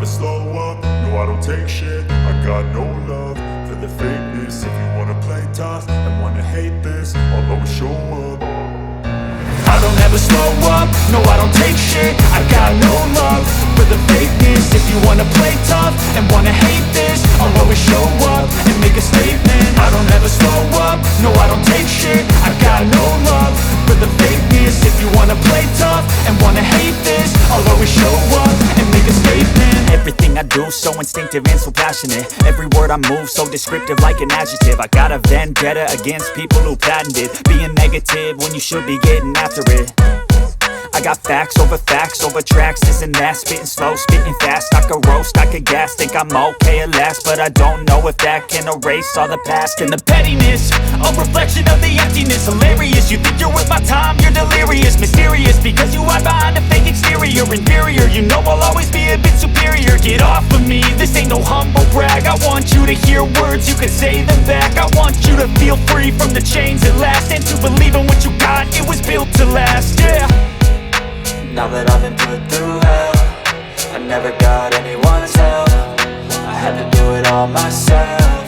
slow up, no I don't take shit. I got no love for the fakeness. If you wanna play tough and wanna hate this, I'll always show up. I don't ever slow up, no I don't take shit. I got no love for the fakeness. If you wanna play tough and wanna hate this, I'll always show up and make a statement. I don't ever slow up, no I don't take shit. I got no love for the fakeness. If you wanna play tough and wanna hate this, I'll always show up and make a statement. Everything I do so instinctive and so passionate. Every word I move so descriptive like an adjective. I got a vendetta against people who patented being negative when you should be getting after it. I got facts over tracks, this and that. Spitting slow, spitting fast, I could roast, I could gas. Think I'm okay at last, but I don't know if that can erase all the past. And the pettiness, a reflection of the emptiness. Hilarious, you think you're worth my time, you're delirious. Mysterious, because you hide behind a fake exterior. Inferior, you know I'll always be a bit superior. Get off of me, this ain't no humble brag. I want you to hear words, you can say them back. I want you to feel free from the chains at last, and to believe in what you got, it was built to last, yeah. Now that I've been put through hell, I never got anyone's help. I had to do it all myself.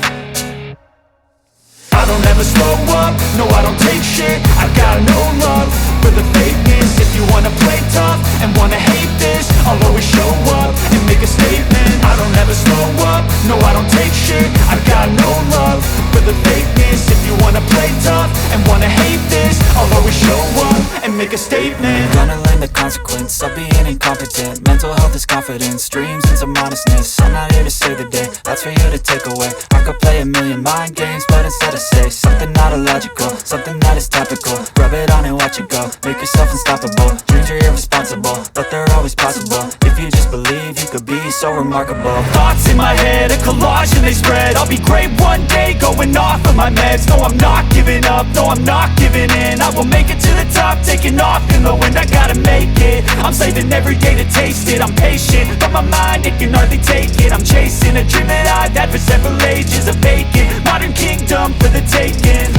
I don't ever slow up, no I don't take shit. I got no love for the fakeness. If you wanna play tough and wanna hate this, I'll always show up and make a statement. I don't ever slow up, no I don't take shit. I got no love for the fakeness. If you wanna play tough and wanna hate this, I'll always show up and make a statement. Gonna learn the consequence of being incompetent. Mental health is confidence, dreams and some honestness. I'm not here to save the day, that's for you to take away. I could play a million mind games, but instead I say something not illogical, something that is topical. Rub it on and watch it go, make yourself unstoppable. Dreams are irresponsible, but they're always possible. If you just believe, you could be so remarkable. Thoughts in my head, a collage and they spread. I'll be great one day, going off of my meds. No, I'm not giving up, no, I'm not giving in. I will make it to the top, taking off in the wind. I gotta make it, I'm saving every day to taste it. I'm patient, but my mind, it can hardly take it. I'm chasing a dream that I've had for several ages. A vacant, modern kingdom for the taking.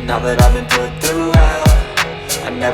Now that I've been put through hell, I never